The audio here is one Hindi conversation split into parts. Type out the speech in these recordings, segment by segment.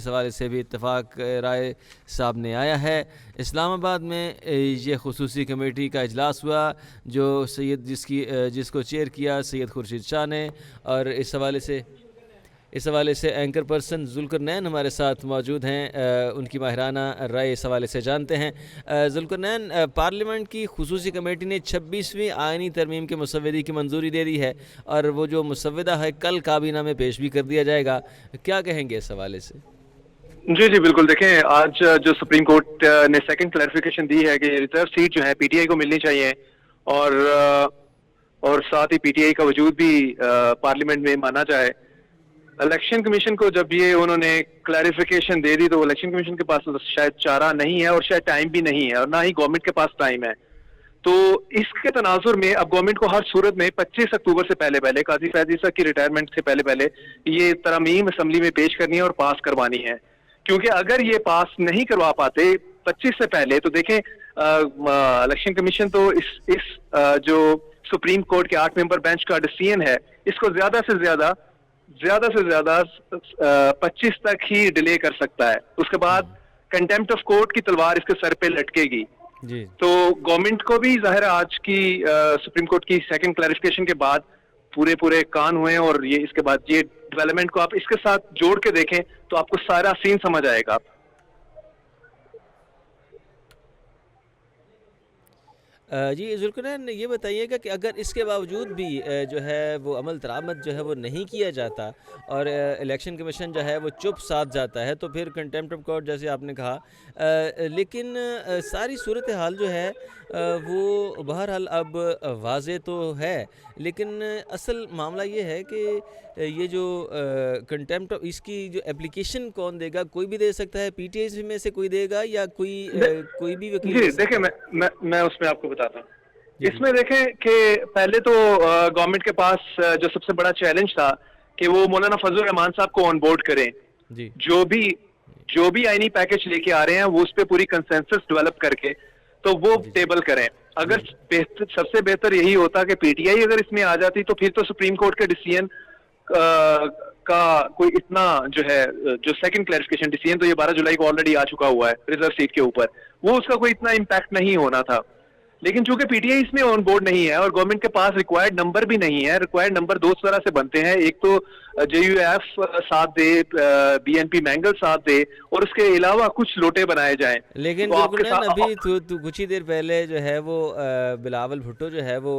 इस हवाले से भी इत्तेफाक राय सामने आया है। इस्लामाबाद में ये खुसूसी कमेटी का इजलास हुआ जो जिसको चेयर किया सैयद खुर्शीद शाह ने, और इस हवाले से एंकर पर्सन जुल्करनैन हमारे साथ मौजूद हैं। उनकी माहिराना राय इस हवाले से जानते हैं। जुल्करनैन, पार्लियामेंट की खुसूसी कमेटी ने 26वीं आइनी तरमीम के मुसव्वदे की मंजूरी दे दी है और वो जो मुसव्वदा है कल काबीना में पेश भी कर दिया जाएगा, क्या कहेंगे इस हवाले से? जी जी बिल्कुल। देखें, आज जो सुप्रीम कोर्ट ने सेकंड क्लैरिफिकेशन दी है कि रिजर्व सीट जो है पीटीआई को मिलनी चाहिए, और साथ ही पीटीआई का वजूद भी पार्लियामेंट में माना जाए। इलेक्शन कमीशन को जब ये उन्होंने क्लैरिफिकेशन दे दी तो इलेक्शन कमीशन के पास तो शायद चारा नहीं है और शायद टाइम भी नहीं है, और ना ही गवर्नमेंट के पास टाइम है। तो इसके तनाजुर में अब गवर्नमेंट को हर सूरत में 25 अक्टूबर से पहले पहले काजी फैज ईसा की रिटायरमेंट से पहले पहले ये तरमीम असम्बली में पेश करनी है और पास करवानी है, क्योंकि अगर ये पास नहीं करवा पाते 25 से पहले तो देखें इलेक्शन कमीशन तो इस जो सुप्रीम कोर्ट के 8 मेंबर बेंच का डिसीजन है इसको ज्यादा से ज्यादा 25 तक ही डिले कर सकता है। उसके बाद कंटेम्प्ट ऑफ कोर्ट की तलवार इसके सर पे लटकेगी जी। तो गवर्नमेंट को भी जाहिर है आज की सुप्रीम कोर्ट की सेकंड क्लैरिफिकेशन के बाद पूरे कान हुए हैं, और ये इसके बाद ये डेवलपमेंट को आप इसके साथ जोड़ के देखें तो आपको सारा सीन समझ आएगा। जी जुल्करनैन, ये बताइएगा कि अगर इसके बावजूद भी जो है वो अमल दरामद जो है वो नहीं किया जाता और इलेक्शन कमीशन जो है वो चुप साथ जाता है तो फिर कंटेम्प्ट ऑफ कोर्ट जैसे आपने कहा, लेकिन सारी सूरत हाल जो है वो बहरहाल अब वाज़े तो है, लेकिन असल मामला ये है कि ये जो कंटेम्प्ट इसकी जो एप्लीकेशन कौन देगा? कोई भी दे सकता है, पीटीआई में से कोई देगा या कोई भी वकील? जी देखिए, मैं उसमें आपको बताता हूँ। इसमें देखें कि पहले तो गवर्नमेंट के पास जो सबसे बड़ा चैलेंज था कि वो मौलाना फजल रहमान साहब को ऑन बोर्ड करें जी। जो भी आईनी पैकेज लेके आ रहे हैं वो उस पर पूरी कंसेंसस डेवलप करके तो वो टेबल करें। अगर सबसे बेहतर यही होता कि पीटीआई अगर इसमें आ जाती तो फिर तो सुप्रीम कोर्ट के डिसीजन का कोई इतना जो है जो सेकंड क्लैरिफिकेशन डिसीजन तो ये 12 जुलाई को ऑलरेडी आ चुका हुआ है रिजर्व सीट के ऊपर, वो उसका कोई इतना इम्पैक्ट नहीं होना था। लेकिन चूंकि पीटीआई इसमें ऑन बोर्ड नहीं है और गवर्नमेंट के पास रिक्वायर्ड नंबर भी नहीं है, रिक्वायर्ड नंबर दो तरह से बनते हैं, एक तो जेयूएफ साथ दे, बीएनपी मैंगल साथ दे और उसके अलावा कुछ लोटे बनाए जाएं। लेकिन तो अभी कुछ ही देर पहले जो है वो बिलावल भुट्टो जो है वो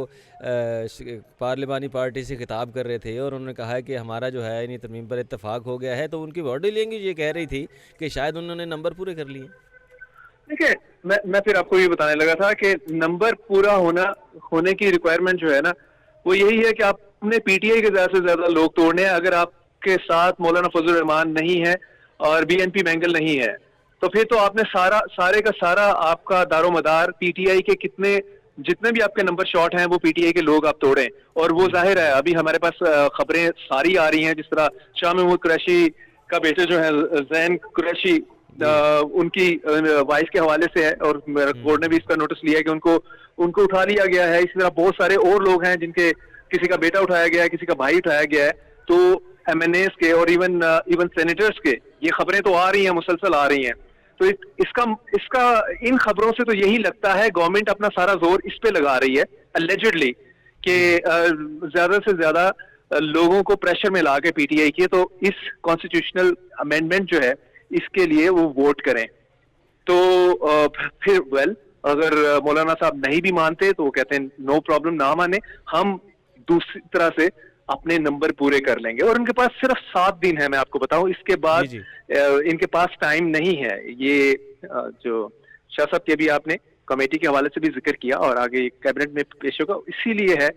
पार्लिमानी पार्टी से खिताब कर रहे थे और उन्होंने कहा कि हमारा जो है इन्हीं तरमीम पर इत्तेफाक हो गया है, तो उनकी बॉडी लैंग्वेज ये कह रही थी कि शायद उन्होंने नंबर पूरे कर लिए। देखिए, मैं फिर आपको ये बताने लगा था कि नंबर पूरा होने की रिक्वायरमेंट जो है ना वो यही है कि आपने पीटीआई के ज्यादा से ज्यादा लोग तोड़ने हैं। अगर आपके साथ मौलाना फजल रहमान नहीं है और बीएनपी मैंगल नहीं है तो फिर तो आपने सारे का सारा आपका दारोमदार पीटीआई के जितने भी आपके नंबर शॉर्ट हैं वो पीटीआई के लोग आप तोड़ें। और वो जाहिर है अभी हमारे पास खबरें सारी आ रही हैं, जिस तरह शाह महमूद कुरैशी का बेटे जो है जैन कुरैशी उनकी वाइफ के हवाले से है और कोर्ट ने भी इसका नोटिस लिया है कि उनको उठा लिया गया है। इसी तरह बहुत सारे और लोग हैं जिनके किसी का बेटा उठाया गया है, किसी का भाई उठाया गया है। तो एमएनएस के और इवन सेनेटर्स के ये खबरें तो आ रही हैं, मुसलसल आ रही हैं। तो इसका इन खबरों से तो यही लगता है गवर्नमेंट अपना सारा जोर इस पे लगा रही है अलेजिडली कि ज्यादा से ज्यादा लोगों को प्रेशर में ला के पीटीआई की तो इस कॉन्स्टिट्यूशनल अमेंडमेंट जो है इसके लिए वो वोट करें। तो फिर अगर मौलाना साहब नहीं भी मानते तो वो कहते हैं नो प्रॉब्लम, ना माने, हम दूसरी तरह से अपने नंबर पूरे कर लेंगे। और उनके पास सिर्फ 7 दिन है, मैं आपको बताऊं, इसके बाद इनके पास टाइम नहीं है। ये जो शाह साहब के भी आपने कमेटी के हवाले से भी जिक्र किया और आगे कैबिनेट में पेश होगा, इसीलिए है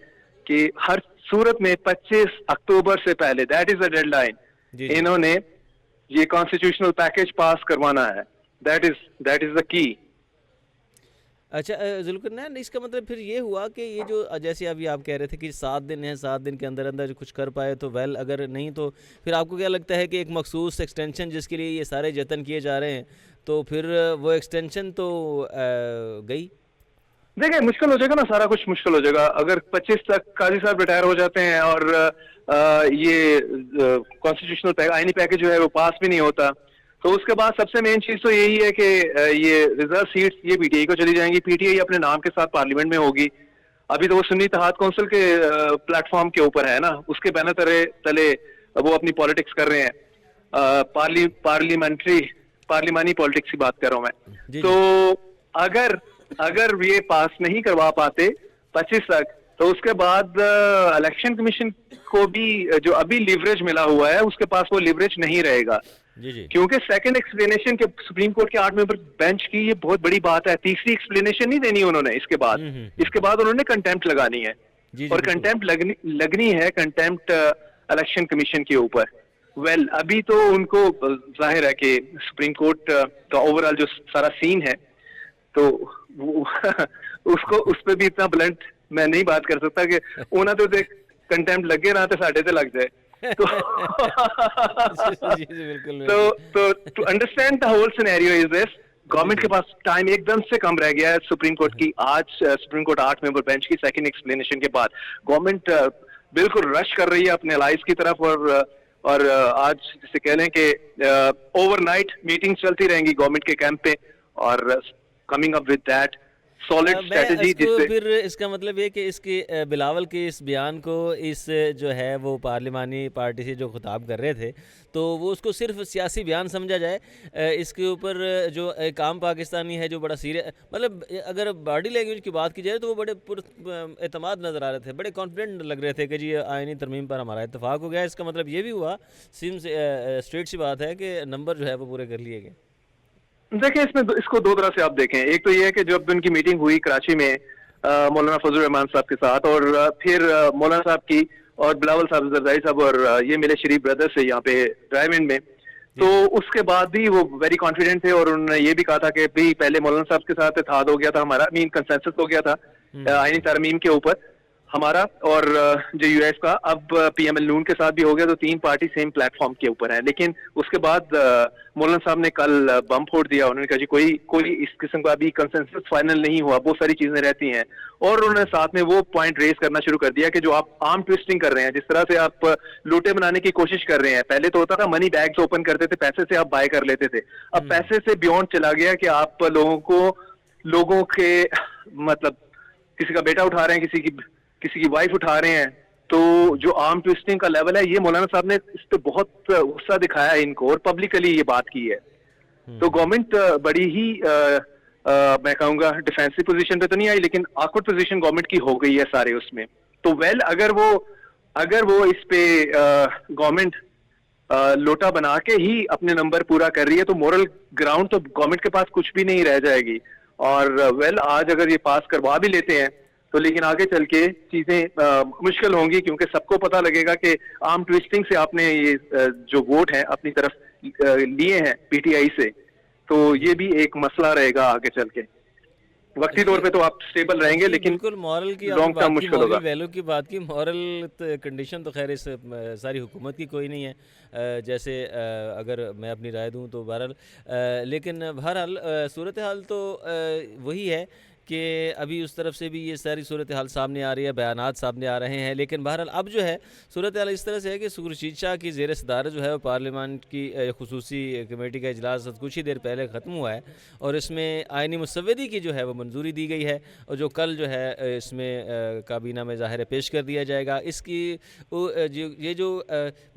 कि हर सूरत में 25 अक्टूबर से पहले, दैट इज द डेडलाइन, इन्होंने ये कॉन्स्टिट्यूशनल पैकेज पास करवाना है। That is the key. अच्छा जुल्करनैन, इसका मतलब फिर ये हुआ कि ये जो जैसे अभी आप कह रहे थे कि 7 दिन है, 7 दिन के अंदर अंदर कुछ कर पाए तो अगर नहीं तो फिर आपको क्या लगता है कि एक मखसूस एक्सटेंशन जिसके लिए ये सारे जतन किए जा रहे हैं तो फिर वो एक्सटेंशन तो गई? देखिए, मुश्किल हो जाएगा ना, सारा कुछ मुश्किल हो जाएगा। अगर 25 तक काजी साहब रिटायर हो जाते हैं और ये कॉन्स्टिट्यूशनल आईनी पैकेज जो है वो पास भी नहीं होता तो उसके बाद सबसे मेन चीज तो यही है कि ये रिजर्व सीट्स ये पीटीआई को चली जाएंगी, पीटीआई अपने नाम के साथ पार्लियामेंट में होगी। अभी तो वो सुन्नी इत्तेहाद काउंसिल के प्लेटफॉर्म के ऊपर है ना, उसके बैनर तले वो अपनी पॉलिटिक्स कर रहे हैं। पार्लिमानी पॉलिटिक्स की बात कर रहा हूं मैं। तो अगर ये पास नहीं करवा पाते 25 तक, तो उसके बाद इलेक्शन कमीशन को भी जो अभी लिवरेज मिला हुआ है उसके पास वो लिवरेज नहीं रहेगा। जी। क्योंकि सेकंड एक्सप्लेनेशन के सुप्रीम कोर्ट के 8 मेंबर बेंच की ये बहुत बड़ी बात है। तीसरी एक्सप्लेनेशन नहीं देनी उन्होंने इसके बाद उन्होंने कंटेम्प्ट लगानी है। और कंटेम्प्ट लगनी है कंटेम्प्ट इलेक्शन कमीशन के ऊपर। वेल अभी तो उनको जाहिर है कि सुप्रीम कोर्ट का ओवरऑल जो सारा सीन है तो उसको उस पर भी इतना ब्लंट मैं नहीं बात कर सकता कि उन्हें तो कंटेम्प्ट लगे ना तो साढ़े से लग जाए। तो to understand the whole scenario is this, government के पास टाइम एकदम से कम रह गया है सुप्रीम कोर्ट की। आज सुप्रीम कोर्ट 8 मेंबर बेंच की सेकंड एक्सप्लेनेशन के बाद गवर्नमेंट बिल्कुल रश कर रही है अपने एलाइज की तरफ। और आज जिसे कह लें कि ओवरनाइट मीटिंग चलती रहेंगी गवर्नमेंट के कैंप पे और coming up with that solid strategy. जिससे फिर इसका मतलब ये कि इसके बिलावल के इस बयान को इस जो है वो पार्लिमानी पार्टी से जो खिताब कर रहे थे तो वो उसको सिर्फ सियासी बयान समझा जाए, इसके ऊपर जो एक आम पाकिस्तानी है जो बड़ा सीरियस, मतलब अगर बॉडी लैंग्वेज की बात की जाए तो वो बड़े एतमाद नज़र आ रहे थे, बड़े कॉन्फिडेंट लग रहे थे कि जी आईनी तरमीम पर हमारा इत्तेफाक हो गया। इसका मतलब ये भी हुआ स्ट्रेट सी बात है कि नंबर जो है वो पूरे कर लिए गए। देखिए इसको दो तरह से आप देखें। एक तो ये है कि जब उनकी मीटिंग हुई कराची में मौलाना फजल रहमान साहब के साथ और फिर मौलाना साहब की और बिलावल साहब, जरदारी साहब और ये मिले शरीफ ब्रदर्स से यहाँ पे ड्राइव इन में, तो उसके बाद भी वो वेरी कॉन्फिडेंट थे और उन्होंने ये भी कहा था कि भाई पहले मौलाना साहब के साथ इत्तेहाद हो गया था हमारा, कंसेंसस हो गया था आईनी तरमीम के ऊपर हमारा और जो यूएस का, अब पीएमएल नून के साथ भी हो गया, तो 3 पार्टी सेम प्लेटफॉर्म के ऊपर है। लेकिन उसके बाद मौलाना साहब ने कल बम फोड़ दिया। उन्होंने कहा जी कोई इस किस्म का अभी कंसेंसस फाइनल नहीं हुआ, बहुत सारी चीजें रहती हैं। और उन्होंने साथ में वो पॉइंट रेज करना शुरू कर दिया कि जो आप आर्म ट्विस्टिंग कर रहे हैं, जिस तरह से आप लूटे बनाने की कोशिश कर रहे हैं। पहले तो होता था मनी बैग्स ओपन करते थे, पैसे से आप बाय कर लेते थे। अब पैसे से बियॉन्ड चला गया कि आप लोगों के मतलब किसी का बेटा उठा रहे हैं, किसी की वाइफ उठा रहे हैं। तो जो आर्म ट्विस्टिंग का लेवल है, ये मौलाना साहब ने इस पे बहुत गुस्सा दिखाया है इनको और पब्लिकली ये बात की है। तो गवर्नमेंट बड़ी ही मैं कहूंगा डिफेंसिव पोजीशन पे तो नहीं आई, लेकिन ऑकवर्ड पोजीशन गवर्नमेंट की हो गई है सारे उसमें। तो वेल अगर वो इस पे गवर्नमेंट लोटा बना के ही अपने नंबर पूरा कर रही है तो मोरल ग्राउंड तो गवर्नमेंट के पास कुछ भी नहीं रह जाएगी। और वेल आज अगर ये पास करवा भी लेते हैं तो लेकिन आगे चल के चीजें मुश्किल होंगी, क्योंकि सबको पता लगेगा कि आर्म ट्विस्टिंग से आपने ये जो वोट है अपनी तरफ लिए हैं पीटीआई से, तो ये भी एक मसला रहेगा आगे चल के। वक्ती तौर पे तो आप स्टेबल रहेंगे, लेकिन बिल्कुल मॉरल की लॉन्ग टर्म मुश्किल होगा। वैल्यू की बात की, मॉरल कंडीशन तो खैर इस सारी हुकूमत की कोई नहीं है, जैसे अगर मैं अपनी राय दूं तो बहरहाल, लेकिन बहरहाल सूरत हाल तो वही है कि अभी उस तरफ से भी ये सारी सूरत हाल सामने आ रही है, बयानात सामने आ रहे हैं। लेकिन बहरहाल अब जो है सूरत हाल इस तरह से है कि खुर्शीद शाह की ज़ेर सदारत जो है वो पार्लियामेंट की खुसूसी कमेटी का इजलास कुछ ही देर पहले ख़त्म हुआ है और इसमें आइनी मुसव्वदी की जो है वो मंजूरी दी गई है और जो कल जो है इसमें काबीना में ज़ाहिर पेश कर दिया जाएगा। इसकी ये जो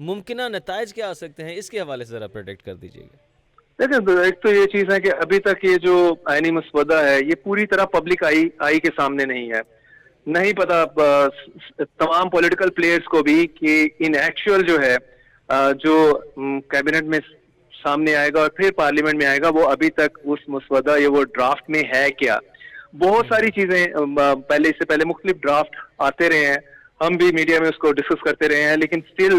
मुमकिन नताइज क्या आ सकते हैं, इसके हवाले से ज़रा प्रोटेक्ट कर दीजिएगा। देखिए एक तो ये चीज है कि अभी तक ये जो आईनी मसवदा है ये पूरी तरह पब्लिक आई के सामने नहीं है। नहीं पता तमाम पॉलिटिकल प्लेयर्स को भी कि इन एक्चुअल जो है जो कैबिनेट में सामने आएगा और फिर पार्लियामेंट में आएगा, वो अभी तक उस मसवदा या वो ड्राफ्ट में है क्या। बहुत सारी चीजें इससे पहले मुख्तलिफ ड्राफ्ट आते रहे हैं, हम भी मीडिया में उसको डिस्कस करते रहे हैं, लेकिन स्टिल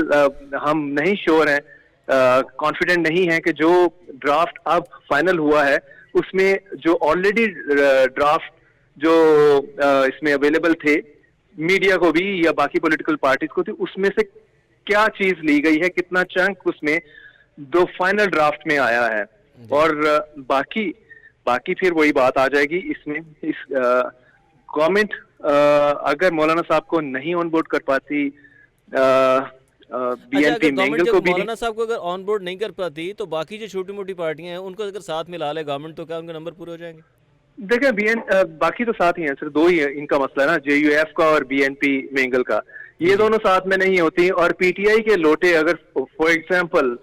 हम नहीं श्योर हैं, कॉन्फिडेंट नहीं है कि जो ड्राफ्ट अब फाइनल हुआ है उसमें जो ऑलरेडी ड्राफ्ट जो इसमें अवेलेबल थे मीडिया को भी या बाकी पॉलिटिकल पार्टीज को थी, उसमें से क्या चीज ली गई है, कितना चंक उसमें दो फाइनल ड्राफ्ट में आया है। और बाकी फिर वही बात आ जाएगी इसमें। इस गवर्नमेंट अगर मौलाना साहब को नहीं ऑन बोर्ड कर पाती अच्छा, अगर बीएनपी गवर्नमेंट मेंगल जब को भी दी। मौलाना साहब को अगर ऑन बोर्ड नहीं कर पाती तो बाकी जो छोटी मोटी पार्टियां हैं उनको अगर साथ मिला ले गवर्नमेंट तो क्या उनके नंबर पूरे हो जाएंगे? देखिए बाकी तो साथ ही हैं, सिर्फ दो ही है इनका मसला है ना, जेयूएफ का और बीएनपी मेंगल का। जी ये जी। दोनों साथ में नहीं होती, और पीटीआई के लोटे अगर फॉर एग्जांपल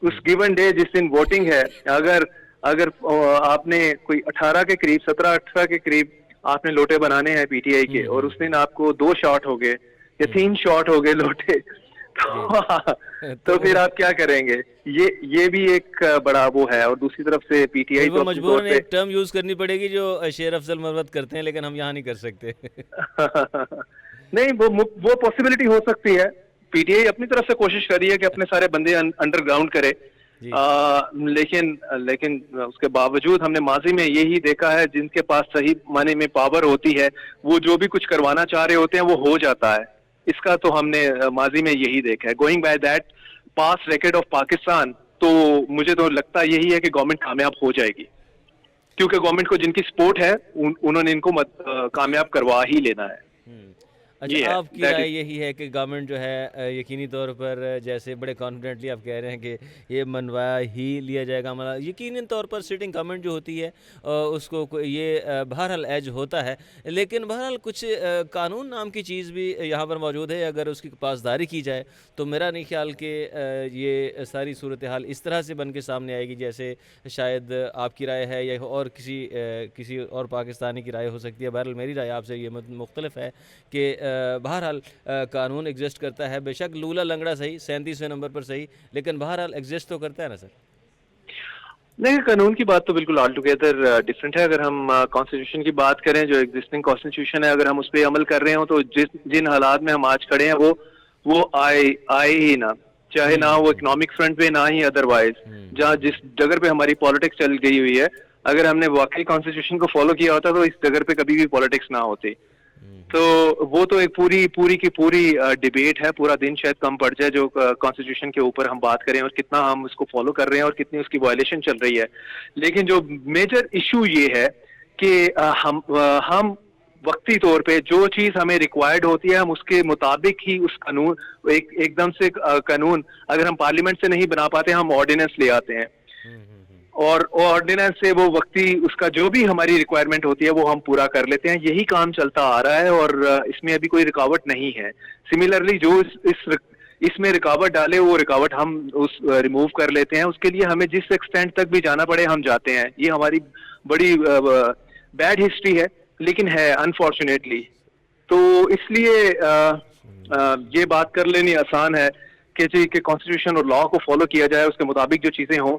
उस गिवन डे जिस दिन वोटिंग है, अगर अगर आपने कोई 18 के करीब, 17-18 के करीब आपने लोटे बनाने हैं पीटीआई के, और उस दिन हम्म। आपको 2 शॉट हो गए या हम्म, 3 शॉट हो गए लोटे, जी तो तो फिर तो आप क्या करेंगे? ये भी एक बड़ा वो है। और दूसरी तरफ से फिर पीटीआई वो तो अपने तौर मजबूरन पे एक टर्म यूज करनी पड़ेगी जो शेर अफजल मरवत करते हैं लेकिन हम यहाँ नहीं कर सकते। नहीं, वो पॉसिबिलिटी हो सकती है। पीटीआई अपनी तरफ से कोशिश कर रही है कि अपने सारे बंदे अंडरग्राउंड करे। जी लेकिन लेकिन उसके बावजूद हमने माजी में यही देखा है, जिनके पास सही माने में पावर होती है, वो जो भी कुछ करवाना चाह रहे होते हैं वो हो जाता है। इसका तो हमने माजी में यही देखा है। Going by that past record of Pakistan, तो मुझे तो लगता यही है कि गवर्नमेंट कामयाब हो जाएगी, क्योंकि गवर्नमेंट को जिनकी सपोर्ट है उन्होंने इनको कामयाब करवा ही लेना है। हम्म। अच्छा, ये है, आपकी दैट राय इज। यही है कि गवर्नमेंट जो है यकीनी तौर पर जैसे बड़े कॉन्फिडेंटली आप कह रहे हैं कि ये मनवा ही लिया जाएगा हमारा, यकीनी तौर पर सिटिंग गवर्नमेंट जो होती है उसको ये बहरहाल एज होता है, लेकिन बहरहाल कुछ कानून नाम की चीज़ भी यहाँ पर मौजूद है। अगर उसकी पासदारी की जाए तो मेरा नहीं ख्याल कि ये सारी सूरत हाल इस तरह से बन के सामने आएगी जैसे शायद आपकी राय है या और किसी और पाकिस्तानी की राय हो सकती है। बहरहाल मेरी राय आपसे ये मुख्तलिफ है कि बहरहाल कानून एग्जिस्ट करता है, बेशक लूला लंगड़ा सही 37वें नंबर पर सही, लेकिन बहरहाल एग्जिस्ट तो करता है ना सर। नहीं, कानून की बात तो बिल्कुल ऑल टुगेदर डिफरेंट है। अगर हम कॉन्स्टिट्यूशन की बात करें, जो एग्जिस्टिंग कॉन्स्टिट्यूशन है, अगर हम उस पर अमल कर रहे हो तो जिन हालात में हम आज खड़े हैं वो आए ही ना, चाहे ना वो हम्म। इकोनॉमिक फ्रंट पे ना ही अदरवाइज। जहाँ हम्म। जिस जगह पे हमारी पॉलिटिक्स चल गई हुई है, अगर हमने वाकई कॉन्स्टिट्यूशन को फॉलो किया होता तो इस जगह पे कभी भी पॉलिटिक्स ना होती। तो वो तो एक पूरी पूरी की पूरी डिबेट है, पूरा दिन शायद कम पड़ जाए जो कॉन्स्टिट्यूशन के ऊपर हम बात करें और कितना हम उसको फॉलो कर रहे हैं और कितनी उसकी वायलेशन चल रही है। लेकिन जो मेजर इशू ये है कि हम वक्ती तौर पे जो चीज हमें रिक्वायर्ड होती है, हम उसके मुताबिक ही उस कानून एकदम से कानून अगर हम पार्लियामेंट से नहीं बना पाते, हम ऑर्डिनेंस ले आते हैं, और ऑर्डिनेंस से वो वक्ती उसका जो भी हमारी रिक्वायरमेंट होती है वो हम पूरा कर लेते हैं। यही काम चलता आ रहा है और इसमें अभी कोई रुकावट नहीं है। सिमिलरली जो इसमें रुकावट डाले वो रुकावट हम उस रिमूव कर लेते हैं। उसके लिए हमें जिस एक्सटेंट तक भी जाना पड़े हम जाते हैं। ये हमारी बड़ी बैड हिस्ट्री है, लेकिन है अनफॉर्चुनेटली। तो इसलिए ये बात कर लेनी आसान है कि जी कि कॉन्स्टिट्यूशन और लॉ को फॉलो किया जाए, उसके मुताबिक जो चीजें हों,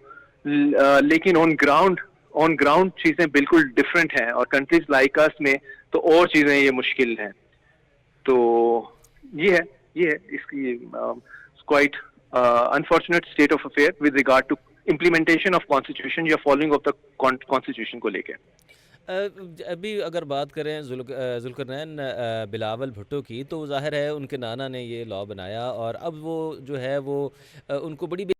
लेकिन ऑन ग्राउंड चीजें बिल्कुल डिफरेंट हैं, और कंट्रीज लाइक अस में तो और चीजें ये मुश्किल हैं। तो ये है इसकी quite unfortunate state of affair with regard to implementation of constitution या फॉलोइंग ऑफ द कॉन्स्टिट्यूशन को लेके। अभी अगर बात करें जुल्करनैन बिलावल भुट्टो की, तो ज़ाहिर है उनके नाना ने ये लॉ बनाया और अब वो जो है वो उनको बड़ी